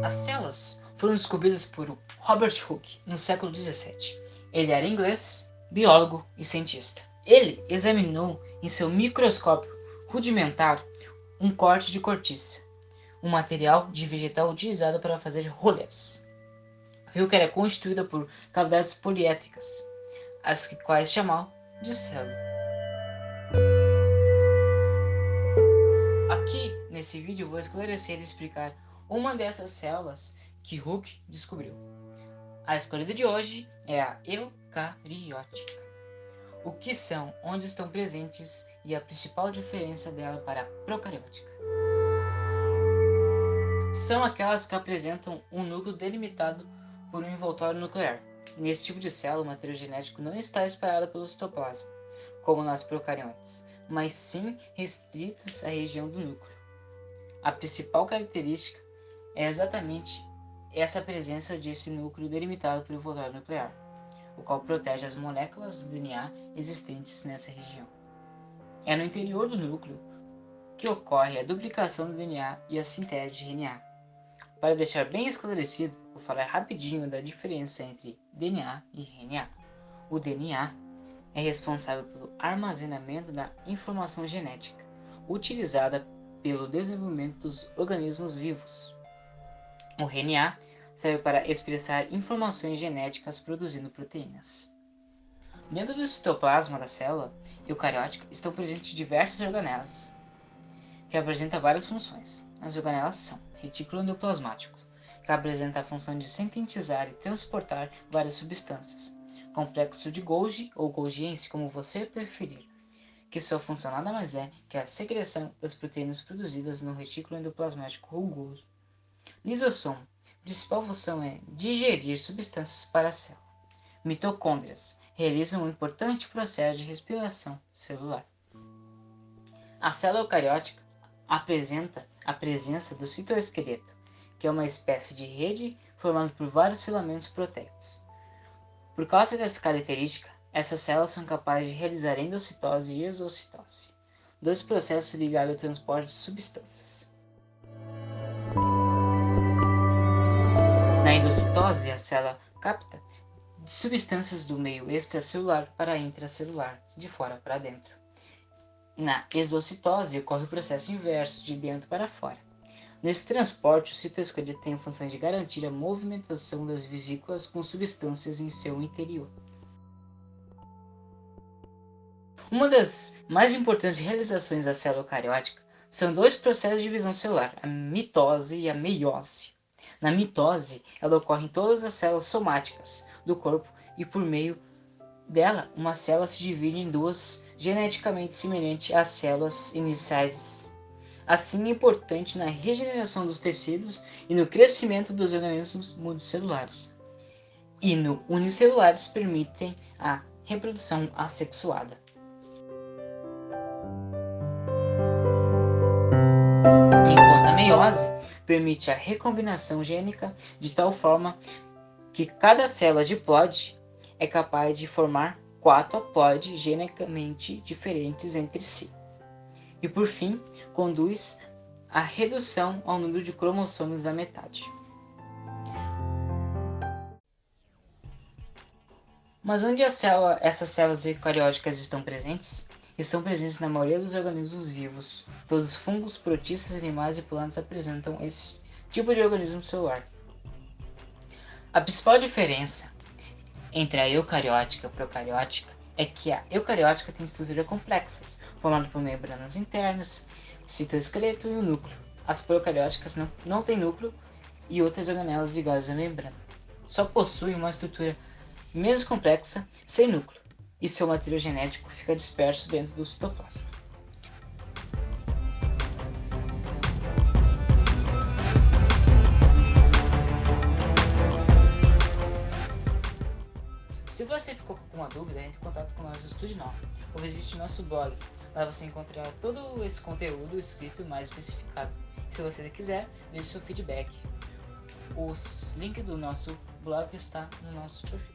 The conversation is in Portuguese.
As células foram descobertas por Robert Hooke no século XVII. Ele era inglês, biólogo e cientista. Ele examinou em seu microscópio rudimentar um corte de cortiça, um material de vegetal utilizado para fazer rolhas. Viu que era constituída por cavidades poliédricas, as quais chamam de célula. Aqui nesse vídeo vou esclarecer e explicar uma dessas células que Hooke descobriu. A escolhida de hoje é a eucariótica. O que são, onde estão presentes e a principal diferença dela para a procariótica. São aquelas que apresentam um núcleo delimitado por um envoltório nuclear. Nesse tipo de célula, o material genético não está espalhado pelo citoplasma, como nas procariontes, mas sim restritos à região do núcleo. A principal característica é exatamente essa presença desse núcleo delimitado por envoltório nuclear, o qual protege as moléculas do DNA existentes nessa região. É no interior do núcleo que ocorre a duplicação do DNA e a síntese de RNA. Para deixar bem esclarecido, vou falar rapidinho da diferença entre DNA e RNA. O DNA é responsável pelo armazenamento da informação genética, utilizada pelo desenvolvimento dos organismos vivos. O RNA serve para expressar informações genéticas produzindo proteínas. Dentro do citoplasma da célula eucariótica estão presentes diversas organelas, que apresentam várias funções. As organelas são retículo endoplasmático, que apresenta a função de sintetizar e transportar várias substâncias. Complexo de Golgi ou Golgiense, como você preferir, que sua função nada mais é que a secreção das proteínas produzidas no retículo endoplasmático rugoso. Lisossomo, principal função é digerir substâncias para a célula. Mitocôndrias realizam um importante processo de respiração celular. A célula eucariótica apresenta a presença do citoesqueleto, que é uma espécie de rede formada por vários filamentos proteicos. Por causa dessa característica, essas células são capazes de realizar endocitose e exocitose, dois processos ligados ao transporte de substâncias. Na endocitose, a célula capta substâncias do meio extracelular para intracelular, de fora para dentro. Na exocitose, ocorre o processo inverso, de dentro para fora. Nesse transporte, o citoesqueleto tem a função de garantir a movimentação das vesículas com substâncias em seu interior. Uma das mais importantes realizações da célula eucariótica são dois processos de divisão celular, a mitose e a meiose. Na mitose, ela ocorre em todas as células somáticas do corpo e por meio dela, uma célula se divide em duas geneticamente semelhantes às células iniciais. Assim, é importante na regeneração dos tecidos e no crescimento dos organismos multicelulares. E no unicelulares permitem a reprodução assexuada. Enquanto a meiose permite a recombinação gênica de tal forma que cada célula diploide é capaz de formar 4 haploides geneticamente diferentes entre si. E por fim, conduz à redução ao número de cromossomos à metade. Mas onde essas células eucarióticas estão presentes? Estão presentes na maioria dos organismos vivos. Todos os fungos, protistas, animais e plantas apresentam esse tipo de organismo celular. A principal diferença entre a eucariótica e a procariótica é que a eucariótica tem estruturas complexas, formadas por membranas internas, citoesqueleto e o núcleo. As procarióticas não têm núcleo e outras organelas ligadas à membrana. Só possuem uma estrutura menos complexa, sem núcleo, e seu material genético fica disperso dentro do citoplasma. Se você ficou com alguma dúvida, entre em contato com nós no Estúdio 9 ou visite nosso blog. Lá você encontrará todo esse conteúdo escrito e mais especificado. Se você quiser, deixe seu feedback. O link do nosso blog está no nosso perfil.